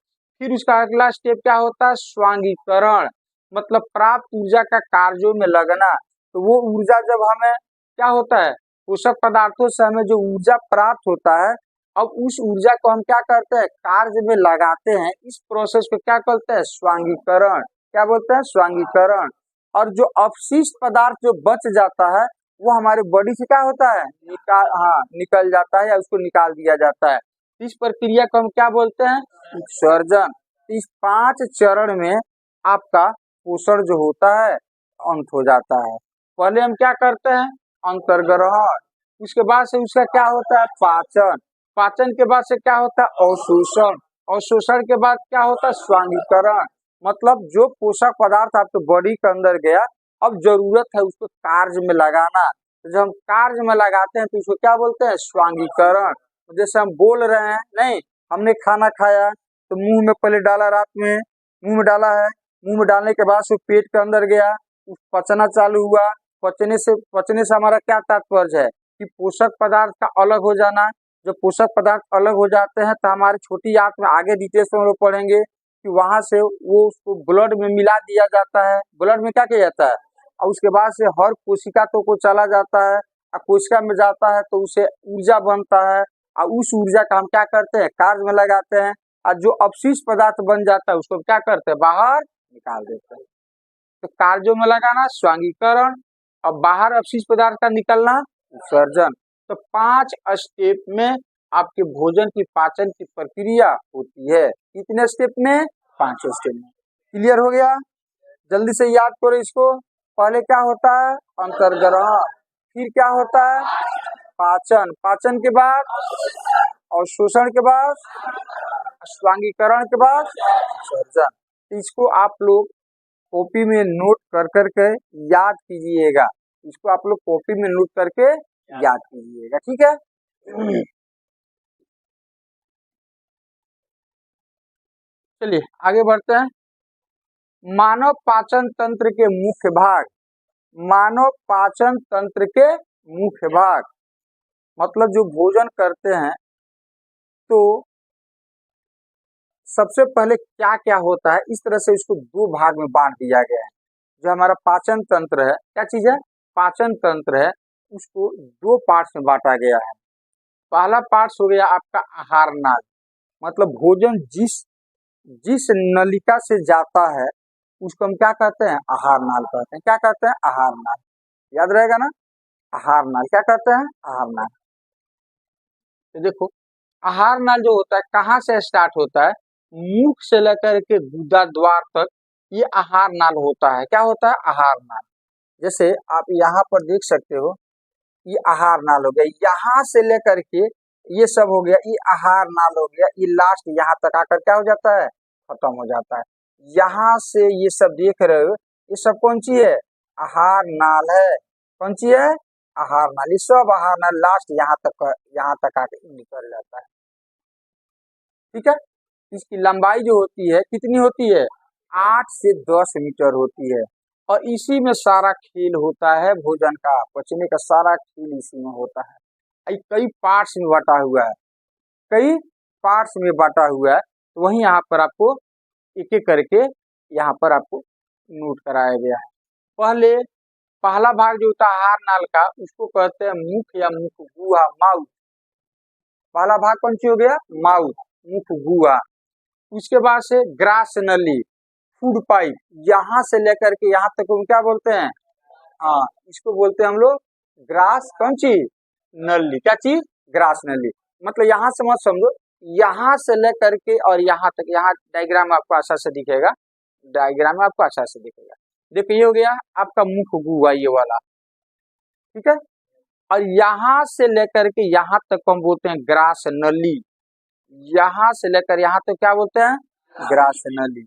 फिर उसका अगला स्टेप क्या होता है, स्वांगीकरण। मतलब प्राप्त ऊर्जा का कार्यों में लगना। तो वो ऊर्जा जब हमें क्या होता है, पोषक पदार्थों से हमें जो ऊर्जा प्राप्त होता है, अब उस ऊर्जा को हम क्या करते हैं, कार्य में लगाते हैं। इस प्रोसेस को क्या कहते हैं, स्वांगीकरण। क्या बोलते हैं, स्वांगीकरण। और जो अपशिष्ट पदार्थ जो बच जाता है, वो हमारे बॉडी से क्या होता है, निकल जाता है, या उसको निकाल दिया जाता है। इस प्रक्रिया को हम क्या बोलते हैं, उत्सर्जन। इस 5 चरण में आपका पोषण जो होता है अंत हो जाता है। पहले हम क्या करते हैं, अंतर्ग्रहण। उसके बाद से उसका क्या होता है, पाचन। पाचन के बाद से क्या होता है, अवशोषण। अवशोषण के बाद क्या होता है, स्वांगीकरण। मतलब जो पोषक पदार्थ आपके बॉडी के अंदर गया, अब जरूरत है उसको कार्य में लगाना। तो जब हम कार्य में लगाते हैं तो उसको क्या बोलते हैं, स्वांगीकरण। जैसे हम बोल रहे हैं, नहीं, हमने खाना खाया तो मुंह में पहले डाला, रात में मुंह में डाला है, मुंह में डालने के बाद से पेट के अंदर गया, पचना चालू हुआ। पचने से हमारा क्या तात्पर्य है, कि पोषक पदार्थ का अलग हो जाना। जब पोषक पदार्थ अलग हो जाते हैं तो हमारी छोटी आंत में आगे डिटेल्स में हम लोग पढ़ेंगे कि वहां से वो उसको ब्लड में मिला दिया जाता है। ब्लड में क्या किया जाता है, और उसके बाद से हर कोशिका तो को चला जाता है, और कोशिका में जाता है तो उसे ऊर्जा बनता है, और उस ऊर्जा का हम क्या करते हैं, कार्य में लगाते हैं। और जो अपशिष्ट पदार्थ बन जाता है उसको क्या करते हैं, बाहर निकाल देते हैं। तो कार्यों में लगाना स्वांगीकरण, और बाहर अपशिष्ट पदार्थ का निकलना उत्सर्जन। तो 5 स्टेप में आपके भोजन की पाचन की प्रक्रिया होती है। कितने स्टेप में, 5 स्टेप में। क्लियर हो गया, जल्दी से याद करो इसको। पहले क्या होता है, अंतर्ग्रहण। फिर क्या होता है, पाचन। पाचन के बाद अवशोषण के बाद स्वांगीकरण के बाद उत्सर्जन। इसको आप लोग कॉपी में नोट कर करके याद कीजिएगा। इसको आप लोग कॉपी में नोट करके याद कीजिएगा, ठीक है। चलिए आगे बढ़ते हैं। मानव पाचन तंत्र के मुख्य भाग। मानव पाचन तंत्र के मुख्य भाग मतलब जो भोजन करते हैं, तो सबसे पहले क्या क्या होता है, इस तरह से इसको 2 भाग में बांट दिया गया है। जो हमारा पाचन तंत्र है, क्या चीज है, पाचन तंत्र है, उसको 2 पार्ट्स में बांटा गया है। पहला पार्ट हो गया आपका आहार नाल। मतलब भोजन जिस जिस नलिका से जाता है उसको हम क्या कहते हैं, आहार नाल कहते हैं। क्या कहते हैं, आहार नाल। याद रहेगा ना, आहार नाल। क्या कहते हैं, आहार नाल। तो देखो, आहार नाल जो होता है कहाँ से स्टार्ट होता है, मुख से लेकर के गुदा द्वार तक ये आहार नाल होता है। क्या होता है, आहार नाल। जैसे आप यहाँ पर देख सकते हो, ये आहार नाल हो गया, यहाँ से लेकर के ये सब हो गया, ये आहार नाल हो गया, ये लास्ट यहाँ तक आकर क्या हो जाता है, खत्म हो जाता है। यहाँ से ये सब देख रहे हो, ये सब कौन सी है, आहार नाल है। कौन सी है? आहार नाली। सब आहार नाली लास्ट यहाँ तक आके निकल जाता है। ठीक है, इसकी लंबाई जो होती है कितनी होती है? 8 से 10 मीटर होती है और इसी में सारा खेल होता है भोजन का, पचने का सारा खेल इसी में होता है। कई पार्ट्स में बटा हुआ है, कई पार्ट्स में बांटा हुआ है। तो वहीं यहाँ पर आपको एक एक करके यहाँ पर आपको नोट कराया गया है। पहला भाग जो होता है आहार नाल का, उसको कहते हैं मुख या मुख गुहा, माउथ। पहला भाग कौन सी हो गया? माउथ, मुख गुहा। उसके बाद से ग्रास नली, फूड पाइप, यहाँ से लेकर के यहाँ तक हम क्या बोलते हैं? हाँ, इसको बोलते हैं हम लोग ग्रास कौन सी नली। क्या चीज? ग्रास नली। मतलब यहाँ से मत समझो, यहाँ से लेकर के और यहाँ तक, यहाँ डायग्राम आपको अच्छा से दिखेगा, डायग्राम में आपको अच्छा से दिखेगा। देखो ये हो गया आपका मुख गुहा, ये वाला। ठीक है, और यहाँ से लेकर के यहाँ तक हम बोलते हैं ग्रास नली। यहाँ से लेकर यहाँ तक क्या बोलते हैं? ग्रास नली।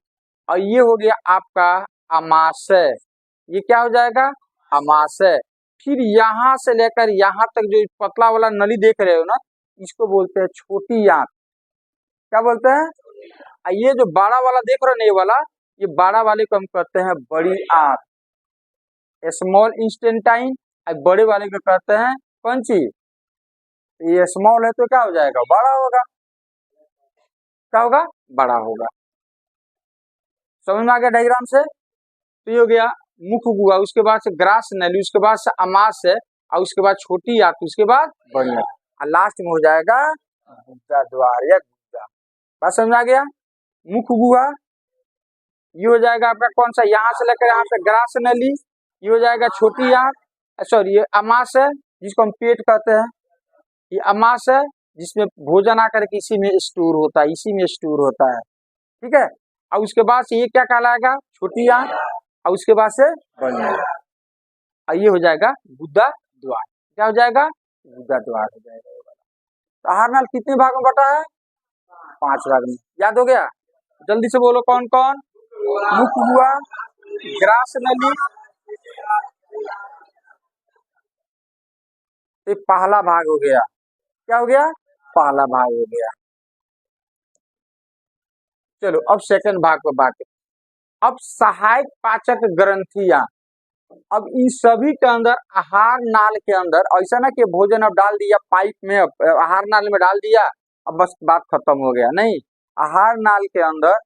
और ये हो गया आपका अमाशय। ये क्या हो जाएगा? अमाशय। फिर यहाँ से लेकर यहाँ तक जो पतला वाला नली देख रहे हो ना, इसको बोलते हैं छोटी आंत। क्या बोलते हैं? ये जो बड़ा वाला देख रहे हो ना, ये वाला, ये बड़ा वाले को हम कहते हैं बड़ी आंत, स्मॉल इंस्टेंटाइन। बड़े वाले को कहते हैं कौन सी? ये स्मॉल है तो क्या हो जाएगा? बड़ा होगा। क्या होगा? बड़ा होगा। समझ में आ गया डायग्राम से? तो ये हो गया मुख गुहा, उसके बाद से ग्रास नली, उसके बाद से अमाशय, और उसके बाद छोटी आंत, उसके बाद बड़ी आंत, और लास्ट में हो जाएगा गुदा द्वार या गुदा। बात समझ आ गया? मुख गुहा ये हो जाएगा आपका कौन सा? यहाँ से लेकर यहाँ पे ग्रास नली, ये हो जाएगा छोटी आंत, सॉरी ये अमाशय जिसको हम पेट कहते हैं, ये अमाशय जिसमें भोजन आकर के इसी में स्टोर होता है, इसी में स्टोर होता है। ठीक है, और उसके बाद से ये क्या कहलाएगा? छोटी आंत, और उसके बाद से बड़ी आंत, और ये हो जाएगा गुदा द्वार। क्या हो जाएगा? गुदा द्वार हो जाएगा। तो आहार नाल कितने भाग में बटा है? 5 भाग में। याद हो गया? जल्दी से बोलो कौन कौन? मुख गुहा, ग्रास नली, ये पहला भाग हो गया। क्या हो गया? पहला भाग हो गया। चलो अब सेकंड भाग पर बात। अब सहायक पाचक ग्रंथियां, अब इन सभी के अंदर आहार नाल के अंदर ऐसा ना कि भोजन अब डाल दिया पाइप में, आहार नाल में डाल दिया, अब बस बात खत्म हो गया, नहीं। आहार नाल के अंदर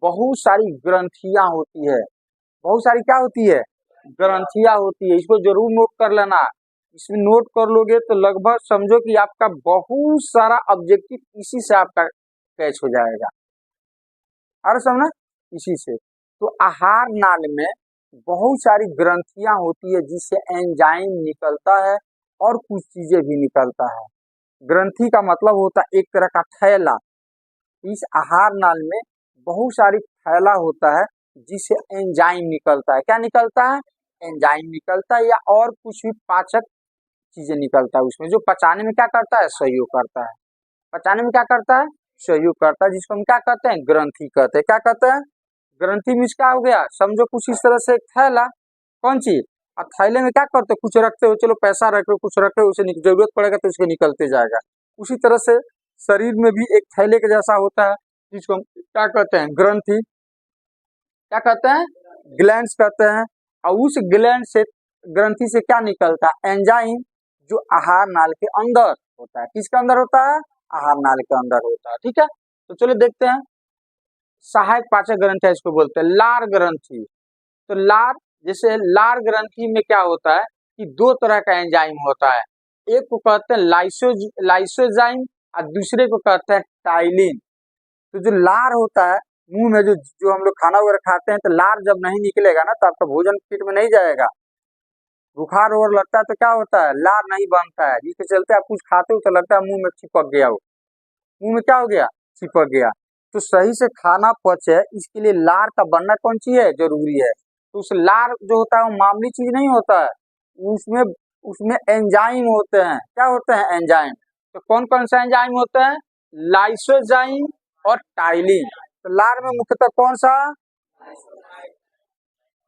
बहुत सारी ग्रंथियां होती है। बहुत सारी क्या होती है? ग्रंथियां होती है। इसको जरूर नोट कर लेना। इसमें नोट कर लोगे तो लगभग समझो कि आपका बहुत सारा ऑब्जेक्टिव इसी से आपका कैच हो जाएगा। अरे समझना, इसी से। तो आहार नाल में बहुत सारी ग्रंथियां होती है जिससे एंजाइम निकलता है और कुछ चीजें भी निकलता है। ग्रंथि का मतलब होता है एक तरह का थैला। इस आहार नाल में बहुत सारी थैला होता है जिससे एंजाइम निकलता है। क्या निकलता है? एंजाइम निकलता है, या और कुछ भी पाचक चीजें निकलता है उसमें, जो पचाने में क्या करता है? सहयोग करता है। पचाने में क्या करता है? सहयोग करता है, जिसको हम क्या कहते हैं? ग्रंथि कहते हैं। क्या कहते हैं? ग्रंथि में क्या हो गया? समझो कुछ इस तरह से थैला, कौन सी, और थैले में क्या करते हो? कुछ रखते हो, चलो पैसा रख लो, कुछ रखे हो, उसे जरूरत पड़ेगा तो उसको निकलते जाएगा। उसी तरह से शरीर में भी एक थैले के जैसा होता है जिसको हम क्या कहते हैं? ग्रंथि। क्या कहते हैं? ग्लैंड्स कहते हैं। और उस ग्लैंड से, ग्रंथि से क्या निकलता है? एंजाइम, जो आहार नाल के अंदर होता है। किसके अंदर होता है? आहार नाल के अंदर होता है। ठीक है, तो चलो देखते हैं। सहायक पाचक ग्रंथि इसको बोलते हैं। लार ग्रंथि, तो लार, जैसे लार ग्रंथि में क्या होता है कि 2 तरह का एंजाइम होता है। एक को कहते हैं लाइसोजाइम और दूसरे को कहते हैं टाइलिन। तो जो लार होता है मुंह में, जो हम लोग खाना वगैरह खाते हैं, तो लार जब नहीं निकलेगा ना तो आपका भोजन पेट में नहीं जाएगा। बुखार और लगता है तो क्या होता है? लार नहीं बनता है, जिसके चलते आप कुछ खाते हो तो लगता है मुंह में चिपक गया हो। मुंह में क्या हो गया? चिपक गया। तो सही से खाना पचे इसके लिए लार का बनना कौन सी है? जरूरी है। तो उस लार जो होता है वो मामूली चीज नहीं होता है, उसमें उसमें एंजाइम होते हैं। क्या होते हैं? एंजाइम। तो कौन कौन सा एंजाइम होते हैं? लाइसोजाइम और टाइलिन। तो लार में मुख्यतः कौन सा?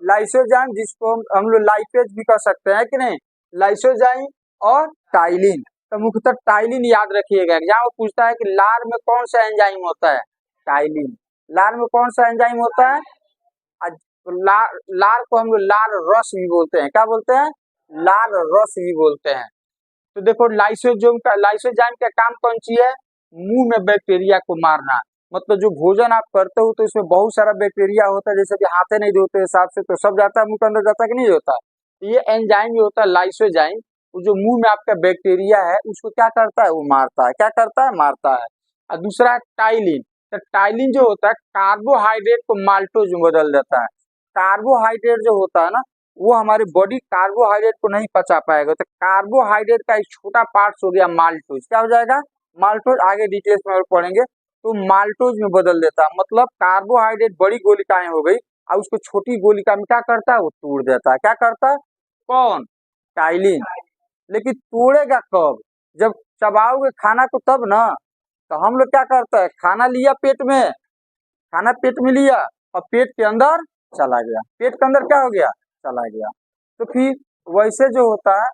लाइसोजाइम, जिसको हम लोग लाइपेज भी कह सकते हैं कि नहीं। लाइसोजाइम और टाइलिन। तो मुख्यतः टाइलिन याद रखिएगा, एग्जाम में पूछता है कि लार में कौन सा एंजाइम होता है, टाइलिन। लार में कौन सा एंजाइम होता है, लार को हम लोग लार रस भी बोलते हैं, क्या बोलते हैं, लार रस भी बोलते हैं। तो देखो लाइसोजाइम का काम कौन सी है, मुंह में बैक्टीरिया को मारना। मतलब जो भोजन आप करते हो तो इसमें बहुत सारा बैक्टीरिया होता है, जैसे कि हाथे नहीं धोते हिसाब से तो सब जाता है मुंह के अंदर, जाता है कि नहीं होता। ये एंजाइम जो होता है लाइसोजाइम, वो जो मुंह में आपका बैक्टीरिया है उसको क्या करता है, वो मारता है, क्या करता है, मारता है। और दूसरा है टाइलिन। तो टाइलिन जो होता है कार्बोहाइड्रेट को माल्टोज में बदल देता है। कार्बोहाइड्रेट जो होता है ना, वो हमारी बॉडी कार्बोहाइड्रेट को नहीं पचा पाएगा, तो कार्बोहाइड्रेट का एक छोटा पार्ट हो गया माल्टोज, क्या हो जाएगा, माल्टोज। आगे डिटेल्स में पढ़ेंगे तो माल्टोज में बदल देता है। मतलब कार्बोहाइड्रेट बड़ी गोलिकाएं हो गई और उसको छोटी गोलिका में क्या करता है, वो तोड़ देता है, क्या करता है, कौन, टाइलिन। लेकिन तोड़ेगा कब, जब चबाओगे खाना को तब ना। तो हम लोग क्या करते हैं, खाना लिया पेट में, खाना पेट में लिया और पेट के अंदर चला गया, पेट के अंदर क्या हो गया, चला गया। तो फिर वैसे जो होता है,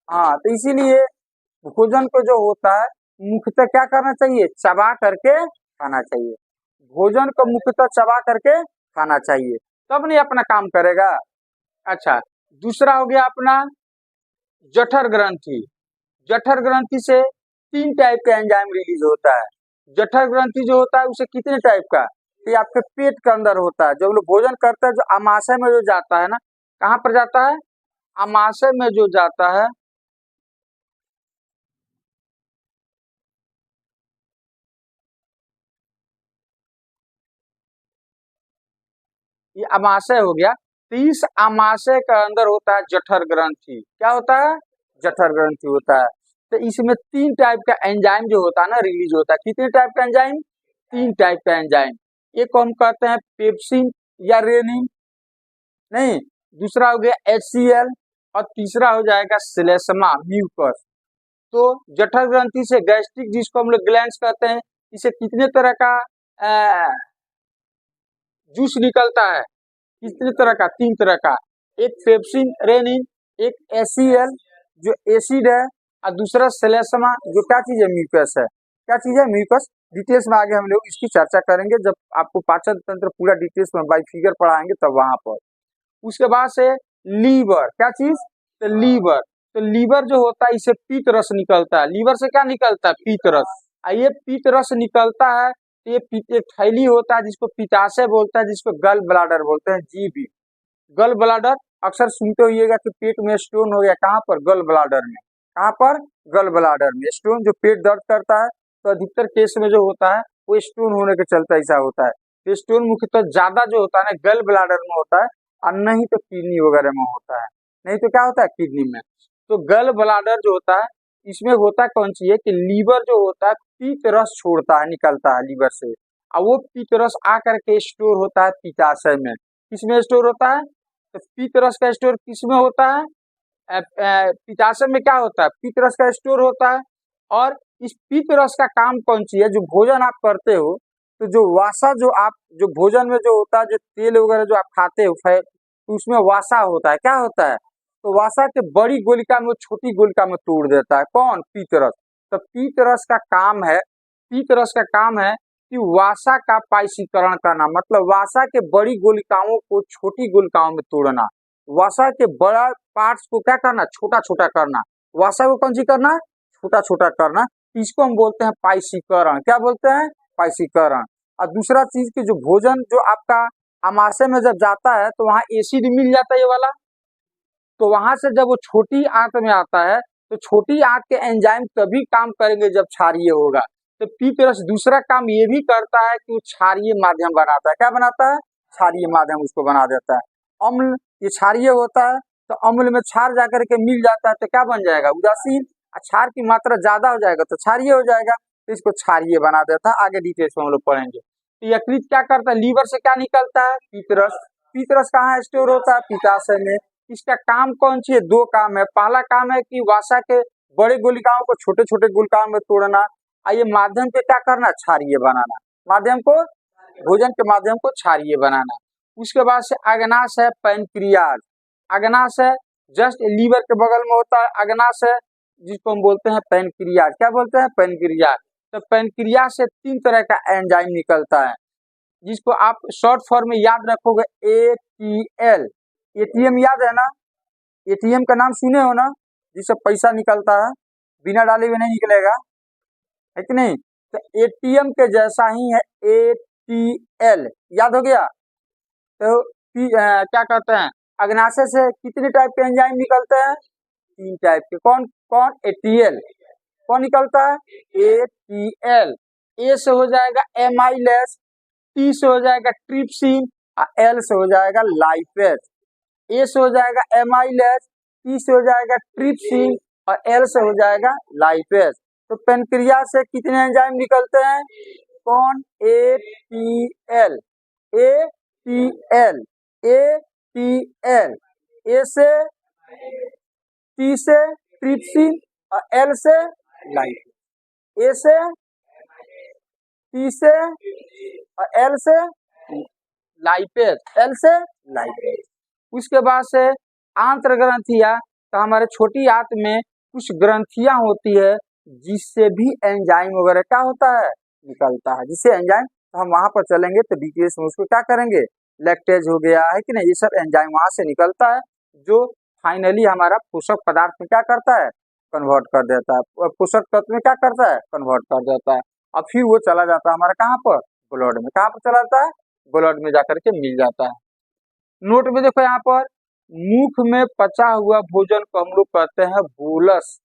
हाँ, तो इसीलिए भोजन को जो होता है मुख्यतः क्या करना चाहिए, चबा करके खाना चाहिए। भोजन को मुख्यतः चबा करके खाना चाहिए, तब नहीं अपना काम करेगा। अच्छा, दूसरा हो गया अपना जठर ग्रंथि। जठर ग्रंथि से 3 टाइप का एंजाइम रिलीज होता है। जठर ग्रंथि जो होता है उसे कितने टाइप का, ये आपके पेट के अंदर होता है। जब लोग भोजन करते हैं जो आमाशय में जो जाता है ना, कहाँ पर जाता है, आमाशय में जो जाता है, ये आमाशय हो गया। तो इस आमाशय का अंदर होता है जठर ग्रंथि, क्या होता है, जठर ग्रंथि होता है। तो इसमें 3 टाइप का एंजाइम जो होता है ना रिलीज होता है। कितने टाइप का एंजाइम, 3 टाइप का एंजाइम। एक को हम कहते हैं पेप्सिन या रेनिन, नहीं, दूसरा हो गया HCl और तीसरा हो जाएगा श्लेष्मा म्यूकस। तो जठर ग्रंथि से गैस्ट्रिक जिसको हम लोग ग्लैंड्स कहते हैं, इसे कितने तरह का जूस निकलता है, कितने तरह का, 3 तरह का। एक पेप्सिन रेनिन, एक HCl जो एसिड है, और दूसरा श्लेष्मा जो क्या चीज है, म्यूकस है, क्या चीज है, म्यूकस। डिटेल्स में आगे हम लोग इसकी चर्चा करेंगे जब आपको पाचन तंत्र पूरा डिटेल्स में बाय फिगर पढ़ाएंगे तब वहां पर। उसके बाद से लीवर, क्या चीज, तो लीवर। तो लीवर जो होता है इसे पीत रस निकलता है, लीवर से क्या निकलता है, पीत रस। ये पीत रस निकलता है, ये एक थैली होता है जिसको पित्ताशय बोलता है, जिसको गल ब्लाडर बोलते हैं, जीबी, गल ब्लाडर। अक्सर सुनते होइएगा कि पेट में स्टोन हो गया, कहाँ पर, गल ब्लाडर में, कहाँ पर, गल ब्लाडर में स्टोन, जो पेट दर्द करता है तो अधिकतर केस में जो होता है वो स्टोन होने के चलते ऐसा होता है। तो स्टोन मुख्यतः ज्यादा जो होता है ना गल ब्लाडर में होता है, और नहीं तो किडनी वगैरह में होता है, नहीं तो क्या होता है, किडनी में। तो गल ब्लाडर जो होता है इसमें होता कौन सी है कि लीवर जो होता है पीत रस छोड़ता है, निकलता है लीवर से, और वो पीत रस आकर के स्टोर होता है पित्ताशय में। किसमें स्टोर होता है, तो पीत रस का स्टोर किसमें होता है, पित्ताशय में क्या होता है, पीत रस का स्टोर होता है। और इस पीत रस का काम कौन सी है, जो भोजन आप करते हो, तो जो वासा जो आप जो भोजन में जो होता है, जो तेल वगैरह जो आप खाते हो तो उसमें वासा होता है, क्या होता है, तो वासा के बड़ी गोलिका में छोटी गोलिका में तोड़ देता है, कौन, पीत रस। तो पीत रस का काम है, पीत रस का काम है कि वासा का पाइशीकरण करना, मतलब वासा के बड़ी गोलिकाओं को छोटी गोलिकाओं में तोड़ना, वसा के बड़ा पार्ट्स को क्या करना, छोटा छोटा करना, वसा को कौन सी करना, छोटा छोटा करना। इसको हम बोलते हैं पाइशीकरण, क्या बोलते हैं, पाइशीकरण। और दूसरा चीज की जो भोजन जो आपका आमाशय में जब जाता है तो वहां एसिड मिल जाता है ये वाला, तो वहां से जब वो छोटी आंत में आता है तो छोटी आंत के एंजाइम तभी काम करेंगे जब क्षारीय होगा। तो पीत रस दूसरा काम ये भी करता है कि वो क्षारीय माध्यम बनाता है, क्या बनाता है, क्षारीय माध्यम उसको बना देता है। अम्ल, ये क्षारीय होता है तो अम्ल में क्षार जाकर के मिल जाता है तो क्या बन जाएगा, उदासीन। क्षार की मात्रा ज्यादा हो जाएगा तो क्षारीय हो जाएगा, तो इसको क्षारीय बना देता है। आगे डिटेल्स में हम लोग पढ़ेंगे। तो यकृत क्या करता है, लीवर से क्या निकलता है, पीतरस। पीतरस कहाँ स्टोर होता है, पित्ताशय में। इसका काम कौन सी है, 2 काम है। पहला काम है कि वसा के बड़े गुलिकाओं को छोटे छोटे गुलिकाओं में तोड़ना, और ये माध्यम पे क्या करना, क्षारीय बनाना, माध्यम को, भोजन के माध्यम को क्षारीय बनाना। उसके बाद से अग्नाशय है पैनक्रियाज, अग्नाशय है जस्ट लीवर के बगल में होता है अग्नाशय, जिसको हम बोलते हैं पैनक्रियाज। क्या बोलते हैं? पैनक्रियाज। तो पैनक्रियाज से 3 तरह का एंजाइम निकलता है, जिसको आप शॉर्ट फॉर्म में याद रखोगे ATL। एटीएम याद है ना? एटीएम का नाम सुने हो ना, जिससे पैसा निकलता है, बिना डाले हुए नहीं निकलेगा, है कि नहीं? तो एटीएम के जैसा ही है ATL, याद हो गया? तो क्या कहते हैं, अग्नाशय से कितने टाइप के एंजाइम निकलते हैं? 3 टाइप के। कौन कौन? ATL। कौन निकलता है? ATL। ए से हो जाएगा एमाइलेज, टी से हो जाएगा ट्रिप्सिन और एल से हो जाएगा लाइपेज। ए से हो जाएगा एमाइलेज, टी से हो जाएगा ट्रिप्सिन और एल से हो जाएगा लाइपेज। तो पेनक्रियाज से कितने एंजाइम निकलते हैं? कौन? ATL। ATL। ATL। ए से, टी से ट्रिप्सिन और एल से लाइपेज। ए से, टी से और एल से लाइपेज, एल से लाइपेज। उसके बाद से आंत्र ग्रंथियां, तो हमारे छोटी आंत में कुछ ग्रंथियां होती है जिससे भी एंजाइम वगैरह क्या होता है? निकलता है, जिससे एंजाइम, तो हम वहां पर चलेंगे तो डिटेल्स में उसको क्या करेंगे, लैक्टेज हो गया है कि नहीं, ये सब एंजाइम वहां से निकलता है, जो फाइनली हमारा पोषक पदार्थ में क्या करता है? कन्वर्ट कर देता है, पोषक तत्व में क्या करता है? कन्वर्ट कर देता है। अब फिर वो चला जाता है हमारा कहाँ पर? ब्लड में। कहाँ पर चला जाता है? ब्लड में जाकर के मिल जाता है। नोट में देखो यहाँ पर, मुख में पचा हुआ भोजन को हम लोग कहते हैं बोलस।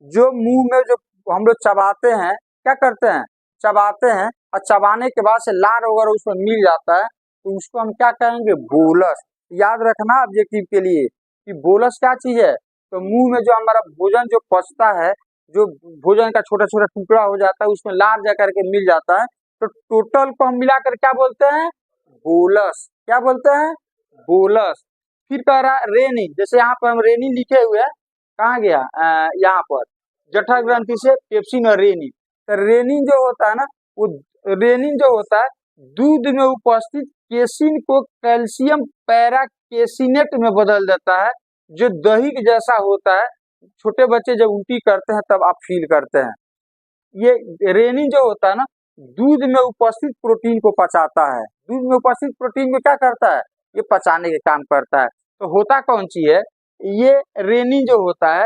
जो मुंह में जो हम लोग चबाते हैं, क्या करते हैं? चबाते हैं, और चबाने के बाद से लार वगैरह उसमें मिल जाता है, तो उसको हम क्या कहेंगे? बोलस। याद रखना ऑब्जेक्टिव के लिए कि बोलस क्या चीज है। तो मुंह में जो हमारा भोजन जो पचता है, जो भोजन का छोटा छोटा टुकड़ा हो जाता है, उसमें लार जाकर के मिल जाता है, तो टोटल को हम मिलाकर क्या बोलते हैं? बोलस। क्या बोलते हैं? बोलस। फिर कह रहा है रेनिन, जैसे यहाँ पर हम रेनिन लिखे हुए हैं, कहाँ गया? यहाँ पर जठर ग्रंथि से पेप्सिन और रेनिन। तो रेनिन जो होता है ना, वो रेनिन जो होता है, दूध में उपस्थित केसिन को कैल्शियम पैराकेसिनेट में बदल देता है, जो दही के जैसा होता है। छोटे बच्चे जब उल्टी करते हैं तब आप फील करते हैं। ये रेनिन जो होता है ना, दूध में उपस्थित प्रोटीन को पचाता है। दूध में उपस्थित प्रोटीन को क्या करता है? ये पचाने के काम करता है। तो होता कौन सी है? ये रेनिन जो होता है,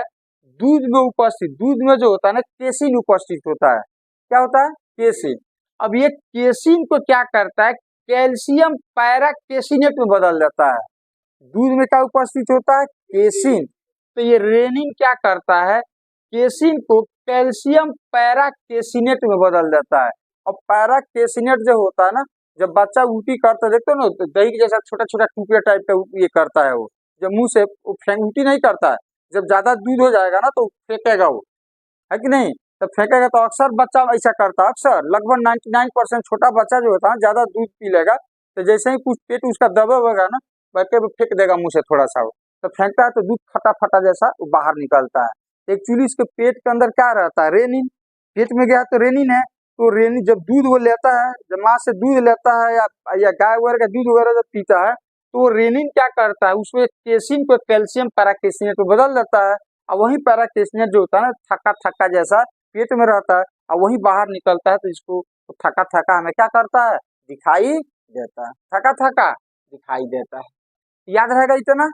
दूध में उपस्थित, दूध में जो होता है ना, केसिन उपस्थित होता है। क्या होता है? केसिन। अब ये केसिन को क्या करता है? कैल्शियम पैराकेसिनेट में बदल देता है। दूध में क्या उपस्थित होता है? केसिन। तो ये रेनिन क्या करता है? केसिन को कैल्शियम पैराकेसिनेट में बदल देता है। और पैराकेसिनेट जो होता है ना, जब बच्चा उल्टी करता है, देखते हो ना, दही के जैसा छोटा छोटा टुकड़े टाइप का ये करता है, वो जब मुंह से उल्टी नहीं करता है, जब ज्यादा दूध हो जाएगा ना तो फेंकेगा वो, है कि नहीं? तो फेंकेगा, तो अक्सर बच्चा ऐसा करता है, अक्सर लगभग 99% छोटा बच्चा जो होता है ज्यादा दूध पी लेगा, तो जैसे ही कुछ पेट उसका दबेगा ना, बच्चे फेंक देगा मुंह से थोड़ा सा, वो तो फेंकता है तो दूध फटा फटा जैसा वो बाहर निकलता है। एक्चुअली इसके पेट के अंदर क्या रहता है? रेनिन। पेट में गया तो रेनिन है, तो रेनिन जब दूध वो लेता है, जब माँ से दूध लेता है या गाय वगैरह का दूध वगैरह जब पीता है, तो रेनिन क्या करता है? उसमें केसिन को कैल्शियम पैराकेसिनेट में बदल देता है, और वही पैराकेसिनेट जो होता है ना, थका थका जैसा पेट में रहता है, और वही बाहर निकलता है, तो इसको थका थका हमें क्या करता है? दिखाई देता है। थका थका दिखाई देता है। याद रहेगा इतना?